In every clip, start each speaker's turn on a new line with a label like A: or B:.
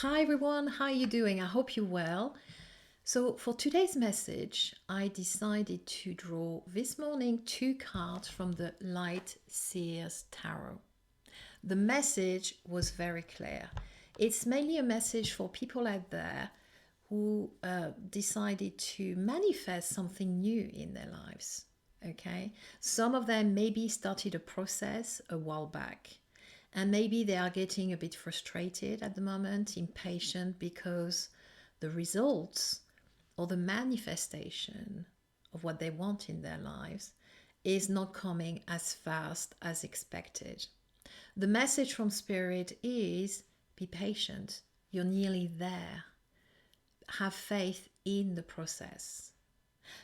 A: Hi everyone, how are you doing? I hope you're well. So for today's message, I decided to draw this morning two cards from the Light Seers Tarot. The message was very clear. It's mainly a message for people out there who decided to manifest something new in their lives. Okay, some of them maybe started a process a while back, and maybe they are getting a bit frustrated at the moment, impatient because the results or the manifestation of what they want in their lives is not coming as fast as expected. The message from Spirit is be patient, you're nearly there. Have faith in the process.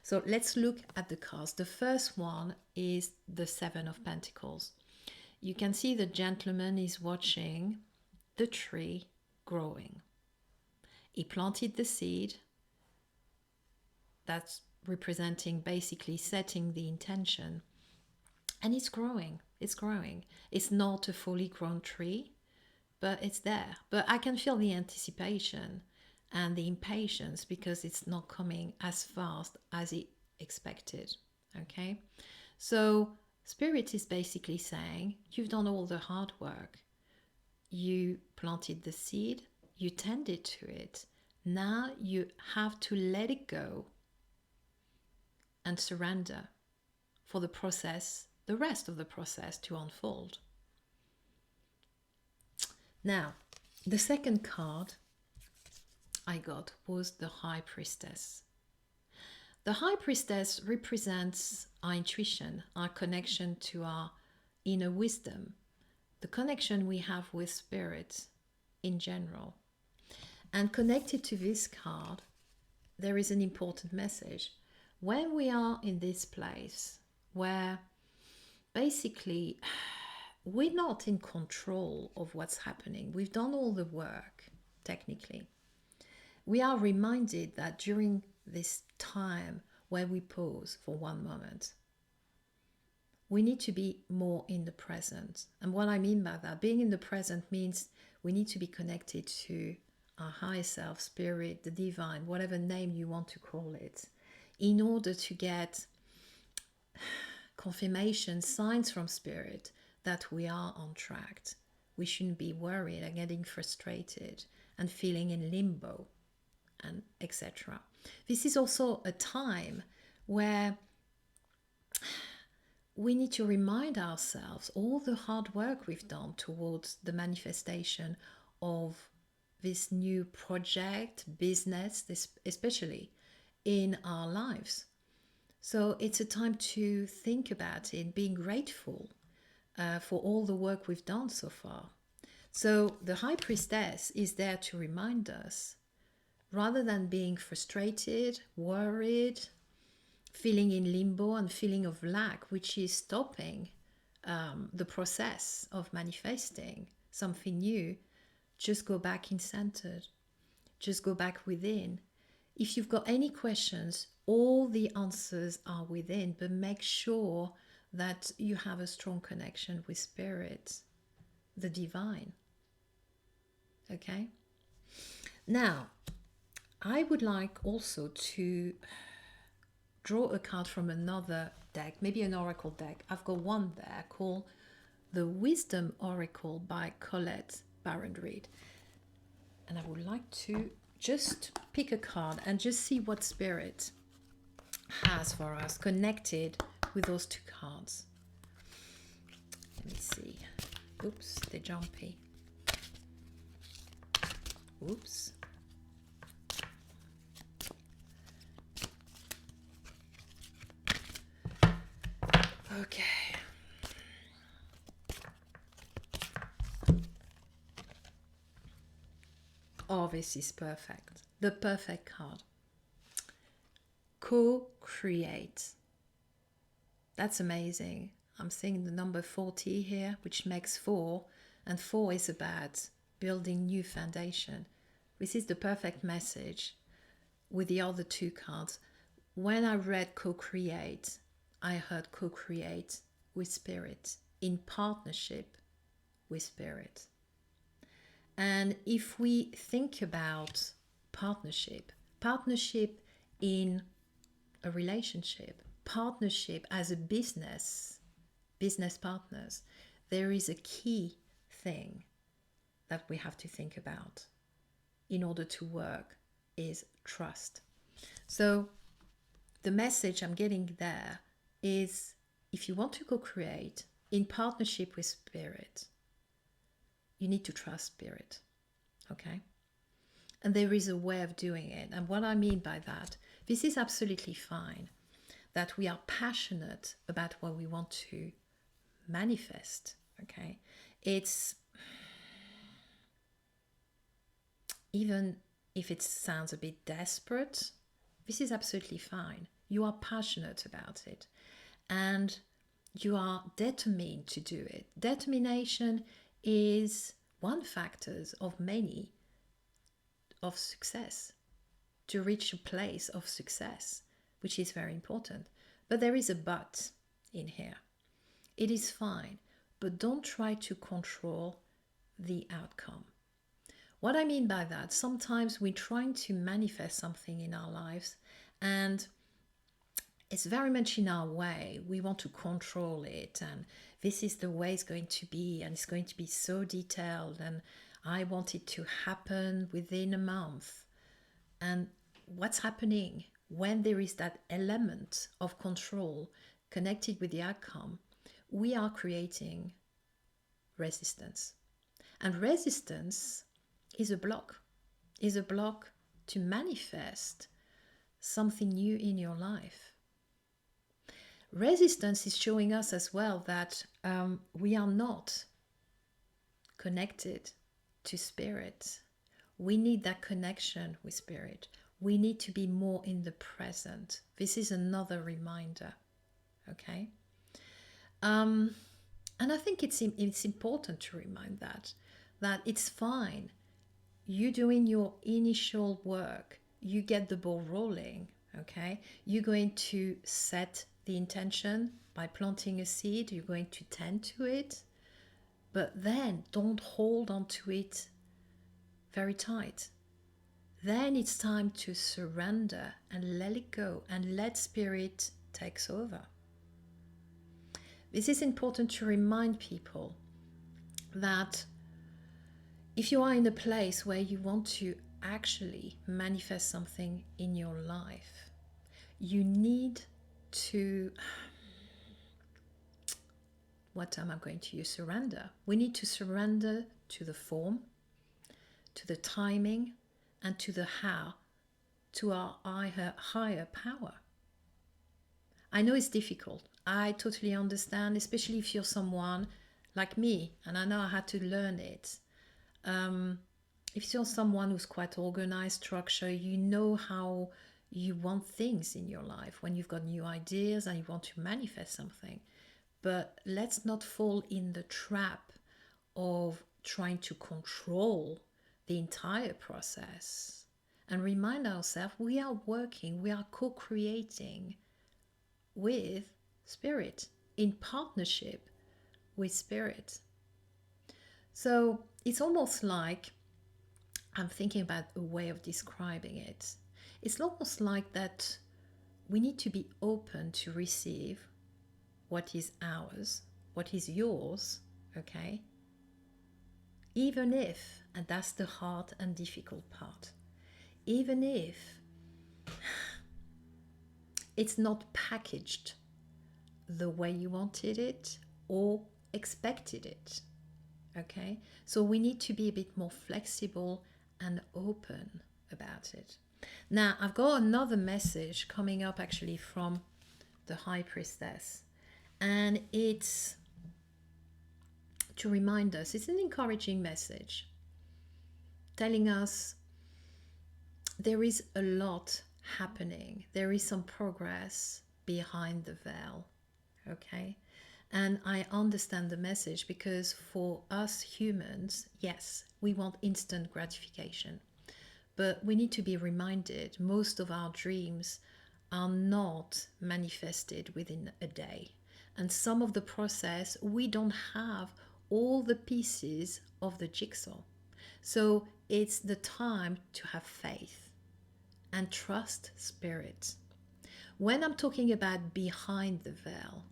A: So let's look at the cards. The first one is the Seven of Pentacles. You can see the gentleman is watching the tree growing. He planted the seed. That's representing basically setting the intention. And it's growing. It's growing. It's not a fully grown tree, but it's there. But I can feel the anticipation and the impatience because it's not coming as fast as it expected. Okay? So Spirit is basically saying, you've done all the hard work. You planted the seed, you tended to it. Now you have to let it go and surrender for the process, the rest of the process to unfold. Now, the second card I got was the High Priestess. The High Priestess represents our intuition, our connection to our inner wisdom, the connection we have with Spirit in general. And connected to this card, there is an important message. When we are in this place where basically we're not in control of what's happening, we've done all the work technically, we are reminded that during this time where we pause for one moment, we need to be more in the present. And what I mean by that, being in the present means we need to be connected to our higher self, spirit, the divine, whatever name you want to call it, in order to get confirmation, signs from Spirit that we are on track. We shouldn't be worried and getting frustrated and feeling in limbo, and etc. This is also a time where we need to remind ourselves all the hard work we've done towards the manifestation of this new project, business, this especially in our lives. So it's a time to think about it, being grateful for all the work we've done so far. So the High Priestess is there to remind us, rather than being frustrated, worried, feeling in limbo and feeling of lack, which is stopping the process of manifesting something new, just go back in centered. Just go back within. If you've got any questions, all the answers are within, but make sure that you have a strong connection with Spirit, the divine. Okay? Now, I would like also to draw a card from another deck, maybe an oracle deck. I've got one there called the Wisdom Oracle by Colette, Baron-Reid. And I would like to just pick a card and just see what Spirit has for us connected with those two cards. Let me see. Oops, they're jumpy. Oops. Okay. Oh, this is perfect. The perfect card. Co-create. That's amazing. I'm seeing the number 40 here, which makes 4. And 4 is about building new foundation. This is the perfect message with the other two cards. When I read co-create, I heard co-create with Spirit, in partnership with Spirit. And if we think about partnership in a relationship, partnership as a business partners, there is a key thing that we have to think about in order to work is trust. So the message I'm getting there is, if you want to co-create in partnership with spirit, you need to trust spirit, okay? And there is a way of doing it. And what I mean by that, this is absolutely fine that we are passionate about what we want to manifest, okay? It's, even if it sounds a bit desperate, this is absolutely fine. You are passionate about it and you are determined to do it. Determination is one factor of many of success, to reach a place of success, which is very important. But there is a but in here. It is fine, but don't try to control the outcome. What I mean by that, sometimes we're trying to manifest something in our lives and it's very much in our way. We want to control it, and this is the way it's going to be, and it's going to be so detailed, and I want it to happen within a month. And what's happening when there is that element of control connected with the outcome? We are creating resistance. And resistance is a block to manifest something new in your life. Resistance is showing us as well that we are not connected to spirit. We need that connection with spirit. We need to be more in the present. This is another reminder, okay? And I think it's important to remind that it's fine. You doing your initial work, you get the ball rolling, okay? You're going to set the intention by planting a seed. You're going to tend to it, but then don't hold on to it very tight. Then it's time to surrender and let it go and let spirit takes over. This is important to remind people that if you are in a place where you want to actually manifest something in your life, you need to, what term I'm going to use, surrender. We need to surrender to the form, to the timing, and to the how, to our higher power. I know it's difficult. I totally understand, especially if you're someone like me, and I know I had to learn it. If you're someone who's quite organized, structured, you know how you want things in your life when you've got new ideas and you want to manifest something. But let's not fall in the trap of trying to control the entire process and remind ourselves we are working, we are co-creating with spirit, in partnership with spirit. So it's almost like, I'm thinking about a way of describing it. It's almost like that we need to be open to receive what is ours, what is yours, okay? Even if, and that's the hard and difficult part, even if it's not packaged the way you wanted it or expected it, okay? So we need to be a bit more flexible and open about it. Now, I've got another message coming up actually from the High Priestess, and it's to remind us, it's an encouraging message telling us there is a lot happening, there is some progress behind the veil, okay? And I understand the message because for us humans, yes, we want instant gratification. But we need to be reminded most of our dreams are not manifested within a day. And some of the process, we don't have all the pieces of the jigsaw. So it's the time to have faith and trust spirit. When I'm talking about behind the veil,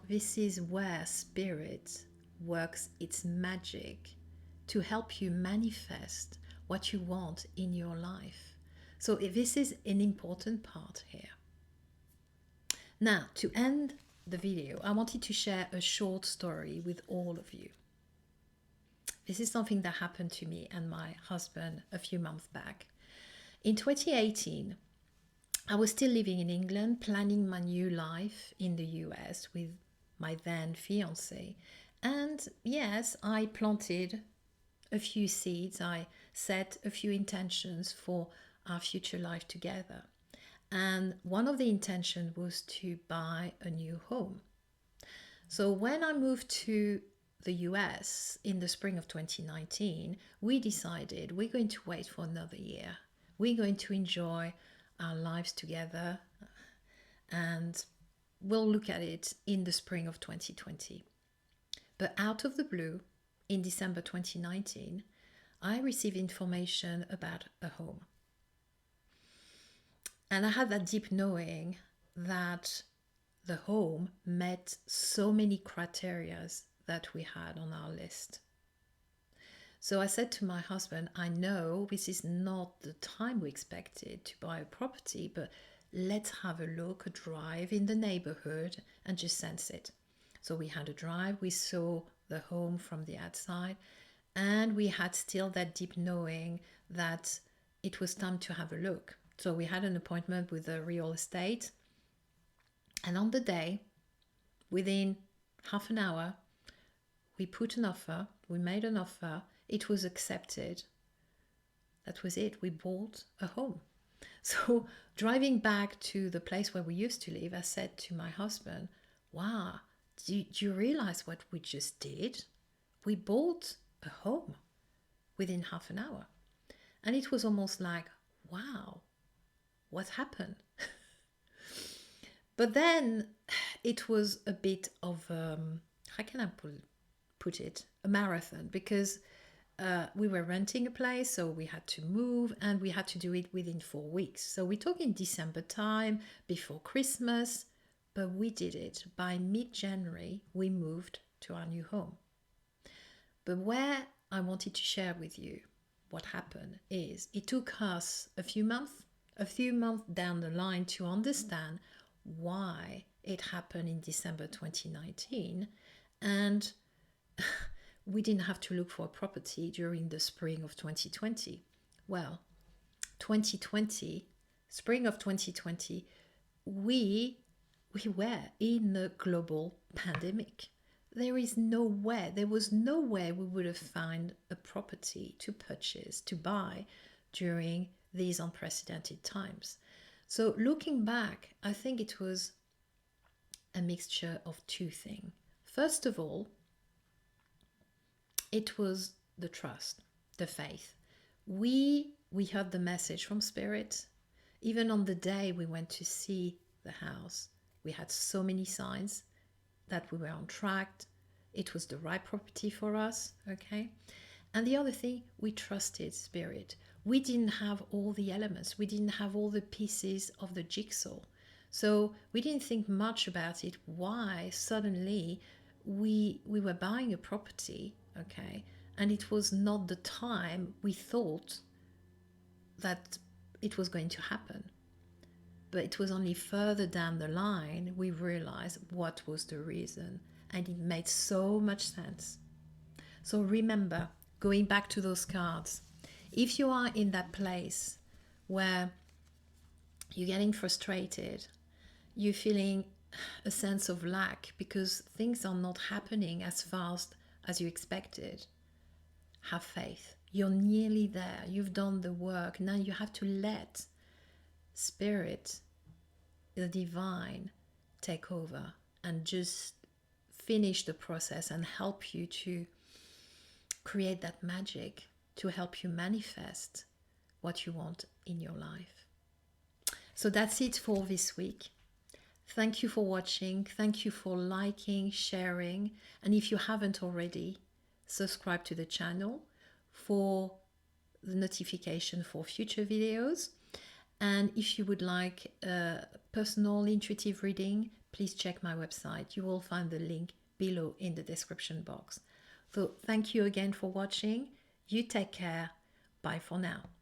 A: this is where spirit works its magic to help you manifest what you want in your life. So this is an important part here. Now, to end the video, I wanted to share a short story with all of you. This is something that happened to me and my husband a few months back. In 2018, I was still living in England, planning my new life in the US with my then fiance. And yes, I planted a few seeds, I set a few intentions for our future life together. And one of the intentions was to buy a new home. So when I moved to the US in the spring of 2019, we decided we're going to wait for another year. We're going to enjoy our lives together and we'll look at it in the spring of 2020. But out of the blue, in December 2019, I received information about a home. And I had that deep knowing that the home met so many criteria that we had on our list. So I said to my husband, I know this is not the time we expected to buy a property, but let's have a look, a drive in the neighborhood and just sense it. So we had a drive, we saw the home from the outside, and we had still that deep knowing that it was time to have a look. So we had an appointment with the real estate, and on the day, within half an hour, we put an offer, we made an offer, it was accepted. That was it, we bought a home. So driving back to the place where we used to live, I said to my husband, wow, do you realize what we just did? We bought a home within half an hour. And it was almost like, wow, what happened? But then it was a bit of, how can I put it, a marathon, because we were renting a place, so we had to move and we had to do it within 4 weeks. So we're talking December time, before Christmas, but we did it. By mid-January, we moved to our new home. But where I wanted to share with you what happened is it took us a few months down the line to understand why it happened in December 2019, and we didn't have to look for a property during the spring of 2020. Well, 2020, spring of 2020, we were in a global pandemic. There was nowhere we would have found a property to purchase, to buy during these unprecedented times. So looking back, I think it was a mixture of two things. First of all, it was the trust, the faith. We heard the message from Spirit. Even on the day we went to see the house, we had so many signs that we were on track. It was the right property for us, okay? And the other thing, we trusted Spirit. We didn't have all the elements. We didn't have all the pieces of the jigsaw. So we didn't think much about it. Why suddenly we were buying a property, okay? And it was not the time we thought that it was going to happen. But it was only further down the line we realized what was the reason. And it made so much sense. So remember, going back to those cards, if you are in that place where you're getting frustrated, you're feeling a sense of lack because things are not happening as fast as you expected, have faith. You're nearly there. You've done the work. Now you have to let Spirit, the divine, take over and just finish the process and help you to create that magic to help you manifest what you want in your life. So that's it for this week. Thank you for watching. Thank you for liking, sharing. And if you haven't already, subscribe to the channel for the notification for future videos. And if you would like a personal intuitive reading, please check my website. You will find the link below in the description box. So thank you again for watching. You take care. Bye for now.